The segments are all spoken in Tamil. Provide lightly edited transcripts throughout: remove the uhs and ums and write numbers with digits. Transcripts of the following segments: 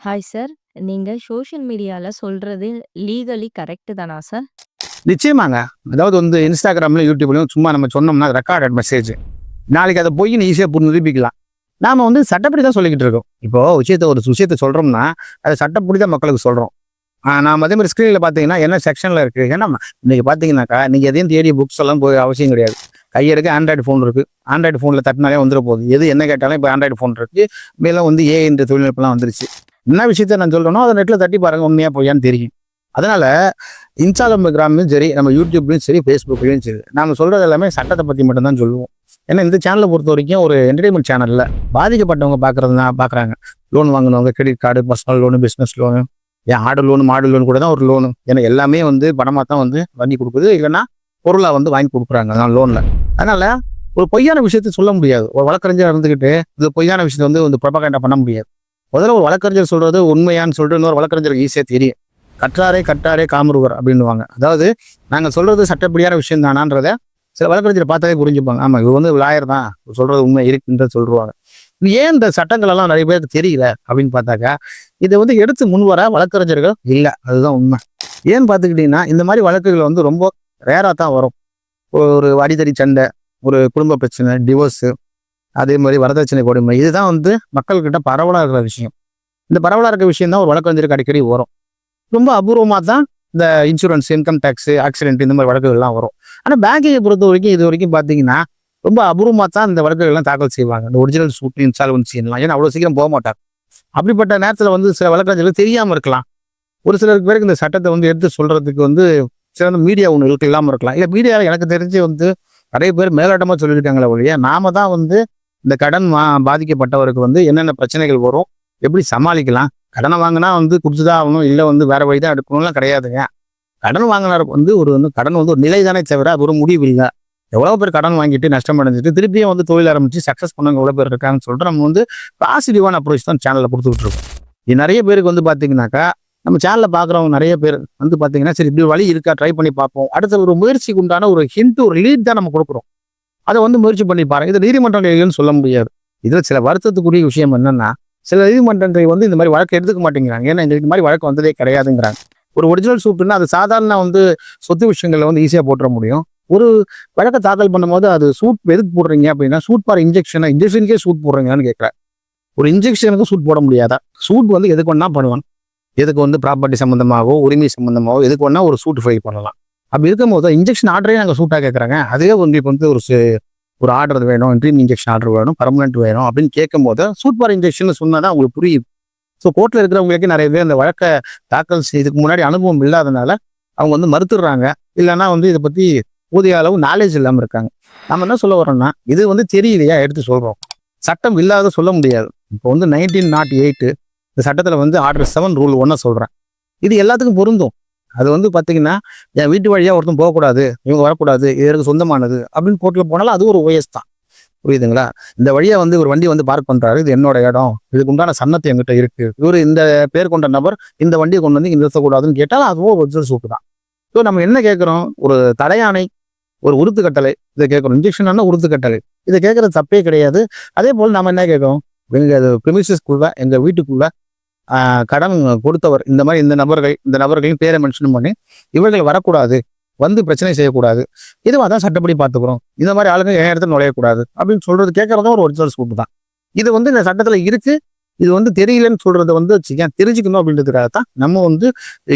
Hi sir. நீங்க சோஷியல் மீடியால சொல்றது லீகலி கரெக்ட் தானா சார்? நிச்சயமாங்க. அதாவது வந்து Instagramல, YouTubeலயும் சும்மா நம்ம சொன்னோம்னா ரெக்கார்டட் மெசேஜ். நாளைக்கு அத பொய்ன்னு ஈஸியா நிரூபிக்கலாம். நாம வந்து சட்டப்படி தான் சொல்லிக்கிட்டு இருக்கோம். இப்போ ஒரு விஷயத்த சொல்றோம்னா, அத சட்டப்படி தான் மக்களுக்கு சொல்றோம். நாம அதே மாரி ஸ்க்ரீன்ல பார்த்தீங்கன்னா, என்ன செக்ஷன்ல இருக்கு. ஏன்னா இன்னைக்கு பார்த்தீங்கன்னாக்கா, நீங்க எதையும் தேடி புக்ஸ் எல்லாம் போய் அவசியம் கிடையாது. கையெடுக்க ஆண்ட்ராய்டு ஃபோன் இருக்கு. ஆண்ட்ராய்டு ஃபோன்ல தட்டினாலே வந்துற போகுது. எது என்ன கேட்டாலும் இப்ப ஆண்ட்ராய்டு ஃபோன் இருக்கு. மேலும் வந்து ஏஐ என்ற தொழில்நுட்பம்லாம் வந்துருச்சு. என்ன விஷயத்த நான் சொல்றேனோ, அத நெட்ல தட்டி பாருங்க. உண்மையா பொய்யான்னு தெரியும். அதனால Instagramலயும் சரி, நம்ம YouTubeலயும் சரி, Facebookலயும் சரி, நாம சொல்றது எல்லாமே சட்டத்தை பத்தி மட்டும் தான் சொல்லுவோம். ஏன்னா இந்த சேனலை பொறுத்த வரைக்கும் ஒரு என்டர்டைன்மெண்ட் சேனல்ல பாதிக்கப்பட்டவங்க பாக்குறாங்க. லோன் வாங்கினவங்க, credit card, personal loan, business loan, ஏன் ஆடு லோனு, மாடு லோன் கூட தான் ஒரு லோனு. ஏன்னா எல்லாமே வந்து பணமா தான் வந்து வங்கி கொடுக்குது. இல்லைன்னா பொருளா வந்து வாங்கி கொடுக்குறாங்க அதான் லோன்ல. அதனால ஒரு பொய்யான விஷயத்த சொல்ல முடியாது. ஒரு வழக்கறிஞர் இருந்துகிட்டு இது பொய்யான விஷயத்த வந்து ப்ரொபகண்டா பண்ண முடியாது. முதல்ல ஒரு வழக்கறிஞர் சொல்றது உண்மையான்னு சொல்லிட்டு இன்னொரு வழக்கறிஞருக்கு ஈஸியா தெரியும். கற்றாரே காமருவர் அப்படின்னுவாங்க. அதாவது நாங்க சொல்றது சட்டப்படியான விஷயம் தானான்றத சில வழக்கறிஞர் பார்த்தாலே புரிஞ்சுப்பாங்க. ஆமா, இது வந்து லாயர் தான் சொல்றது உண்மை இருக்குன்ற சொல்லுவாங்க. ஏன் இந்த சட்டங்கள் எல்லாம் நிறைய பேருக்கு தெரியல அப்படின்னு பார்த்தாக்கா, இதை வந்து எடுத்து முன்வர வழக்கறிஞர்கள் இல்லை. அதுதான் உண்மை. ஏன்னு பார்த்துக்கிட்டீங்கன்னா, இந்த மாதிரி வழக்குகள் வந்து ரொம்ப ரேரா தான் வரும். ஒரு அடிதடி சண்டை, ஒரு குடும்ப பிரச்சனை, டிவோர்ஸு, அதே மாதிரி வரதட்சணை கொடுமை, இதுதான் வந்து மக்கள்கிட்ட பரவலாக இருக்கிற விஷயம். இந்த பரவலாக இருக்கிற விஷயம் தான் ஒரு வழக்கறிஞருக்கு அடிக்கடி வரும். ரொம்ப அபூர்வமா தான் இந்த இன்சூரன்ஸ், இன்கம் டேக்ஸ், ஆக்சிடென்ட் இந்த மாதிரி வழக்குகள்லாம் வரும். ஆனால் பேங்கிங்கை பொறுத்த வரைக்கும் இது வரைக்கும் பார்த்தீங்கன்னா ரொம்ப அபூர்வமா தான் இந்த வழக்குகள்லாம் தாக்கல் செய்வாங்க. இந்த ஒரிஜினல் சூட், இன்சால்வன்சி எல்லாம். ஏன்னா அவ்வளோ சீக்கிரம் போக மாட்டார். அப்படிப்பட்ட நேரத்தில் வந்து சில வழக்கறிஞர்கள் தெரியாமல் இருக்கலாம். ஒரு சிலருக்கு பேருக்கு இந்த சட்டத்தை வந்து எடுத்து சொல்றதுக்கு வந்து சிறந்த மீடியா ஒன்று இல்லாமல் இருக்கலாம். இல்லை மீடியாவில் எனக்கு தெரிஞ்சு வந்து நிறைய பேர் மேலோட்டமாக சொல்லியிருக்காங்களே ஒழிய, நாம தான் வந்து இந்த கடன் பாதிக்கப்பட்டவருக்கு வந்து என்னென்ன பிரச்சனைகள் வரும், எப்படி சமாளிக்கலாம், கடனை வாங்கினா வந்து கொடுத்துதான் ஆகணும், இல்லை வந்து வேற வழி தான் எடுக்கணும்லாம் கிடையாதுங்க. கடன் வாங்கினருக்கு வந்து கடன் வந்து ஒரு நிலை தானே தவிர அது ஒரு முடிவு இல்லை. எவ்வளோ பேர் கடன் வாங்கிட்டு நஷ்டம் அடைஞ்சிட்டு திருப்பியும் வந்து தொழில் ஆரம்பிச்சு சக்ஸஸ் பண்ணவங்க எவ்வளோ பேர் இருக்காங்கன்னு சொல்லிட்டு நம்ம வந்து பாசிட்டிவான அப்ரோச் தான் சேனலில் கொடுத்துக்கிட்டு இருக்கோம். இது நிறைய பேருக்கு வந்து பார்த்தீங்கன்னாக்கா, நம்ம சேனலில் பார்க்குறவங்க நிறைய பேர் வந்து பார்த்தீங்கன்னா, சரி இப்படி வழி இருக்கா, ட்ரை பண்ணி பார்ப்போம். அடுத்த ஒரு முயற்சிக்கு உண்டான ஒரு ஹிண்ட், ஒரு லீட் தான் நம்ம கொடுக்குறோம். அதை வந்து முயற்சி பண்ணி பாருங்க. இது நீதிமன்றங்கள்னு சொல்ல முடியாது. இதில் சில வருத்தத்துக்குரிய விஷயம் என்னன்னா, சில நீதிமன்றங்கள் வந்து இந்த மாதிரி வழக்கு எடுத்துக்க மாட்டேங்கிறாங்க. ஏன்னா இந்த மாதிரி வழக்கு வந்ததே கிடையாதுங்கிறாங்க. ஒரு ஒரிஜினல் சூட்னா அது சாதாரண வந்து சொத்து விஷயங்களை வந்து ஈஸியாக போட்டுற முடியும். ஒரு வழக்கை தாக்கல் பண்ணும்போது அது சூட் எதுக்கு போடுறீங்க அப்படின்னா, சூட் ஃபார் இன்ஜெக்ஷனுக்கே சூட் போடுறீங்கன்னு கேட்குறேன். ஒரு இன்ஜெக்ஷனுக்கு சூட் போட முடியாதா? சூட் வந்து எதுக்கு ஒன்றா பண்ணுவாங்க. எதுக்கு வந்து ப்ராப்பர்ட்டி சம்மந்தமாகவோ, உரிமை சம்மந்தமாகவோ எதுக்கு ஒன்றா ஒரு சூட் ஃபைல் பண்ணலாம். அப்படி இருக்கும்போது இன்ஜெக்ஷன் ஆர்டரே நாங்கள் சூட்டாக கேட்குறாங்க. அதுவே உங்களுக்கு வந்து ஒரு ஆர்டர் வேணும், ட்ரீம் இன்ஜெக்ஷன் ஆர்டர் வேணும், பர்மனெண்ட் வேணும் அப்படின்னு கேட்கும் போது சூட் ஃபார் இன்ஜெக்ஷன் சொன்னதான் உங்களுக்கு புரியுது. ஸோ கோர்ட்டில் இருக்கிறவங்களுக்கு நிறைய பேர் அந்த வழக்கை தாக்கல் செய்யறதுக்கு முன்னாடி அனுபவம் இல்லாதனால அவங்க வந்து மறுத்துடுறாங்க. இல்லைன்னா வந்து இதை பற்றி போதிய அளவு நாலேஜ் இல்லாமல் இருக்காங்க. நம்ம என்ன சொல்ல வரோம்னா, இது வந்து தெரியலையா எடுத்து சொல்றோம். சட்டம் இல்லாத சொல்ல முடியாது. இப்போ வந்து 1908 இந்த சட்டத்தில் வந்து ஆர்டர் 7 ரூல் 1 சொல்றேன். இது எல்லாத்துக்கும் பொருந்தும். அது வந்து பார்த்தீங்கன்னா, என் வீட்டு வழியாக ஒருத்தன் போகக்கூடாது, இவங்க வரக்கூடாது, இதற்கு சொந்தமானது அப்படின்னு கோர்ட்டில் போனாலும் அது ஒரு ஓஎஸ் தான். புரியுதுங்களா? இந்த வழியா வந்து ஒரு வண்டி வந்து பார்க் பண்றாரு, இது என்னோட இடம், இதுக்கு உண்டான சன்னத்தை என்கிட்ட இருக்கு, இவர் இந்த பேர் கொண்ட நபர் இந்த வண்டியை கொண்டு வந்து இங்க நிறுத்தக்கூடாதுன்னு கேட்டால் அதுவும் ஒரிஜினல் சூட்டு தான். ஸோ நம்ம என்ன கேட்குறோம்? ஒரு தடையாணை, ஒரு உறுத்து கட்டளை, இதை கேட்குறோம். இன்ஜெக்ஷன் உறுத்து கட்டளை, இதை கேட்கறது தப்பே கிடையாது. அதே போல் நம்ம என்ன கேட்குறோம்? எங்க ப்ரிமிசஸ்க்குள்ள, எங்க வீட்டுக்குள்ள கடன் கொடுத்தவர் இந்த மாதிரி இந்த நபர்களையும் பேரை மென்ஷன் பண்ணி இவர்கள் வரக்கூடாது, வந்து பிரச்சனை செய்யக்கூடாது, இதுவாக தான் சட்டப்படி பார்த்துக்கிறோம், இந்த மாதிரி ஆளுங்க என் இடத்துல நுழையக்கூடாது அப்படின்னு சொல்றது கேட்கறதும் ஒரு ஒரிஜினல் சூட்டு தான். இது வந்து இந்த சட்டத்துல இருக்கு. இது வந்து தெரியலன்னு சொல்றதை வந்து தெரிஞ்சுக்கணும் அப்படின்றதுக்காக தான் நம்ம வந்து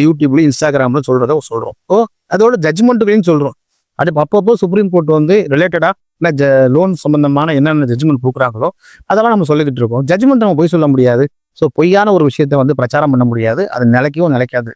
யூடியூப்ல, இன்ஸ்டாகிராம்ல சொல்றோம். ஸோ அதோட ஜட்ஜ்மெண்ட்டுகளையும் சொல்றோம். அது அப்பப்போ சுப்ரீம் கோர்ட் வந்து ரிலேட்டடா லோன் சம்பந்தமான என்னென்ன ஜட்ஜ்மெண்ட் கொடுக்குறாங்களோ அதெல்லாம் நம்ம சொல்லிக்கிட்டு இருக்கோம். ஜட்ஜ்மெண்ட் நம்ம போய் சொல்ல முடியாது. ஸோ பொய்யான ஒரு விஷயத்த வந்து பிரச்சாரம் பண்ண முடியாது. அது நிலைக்கவும் நிலைக்காது.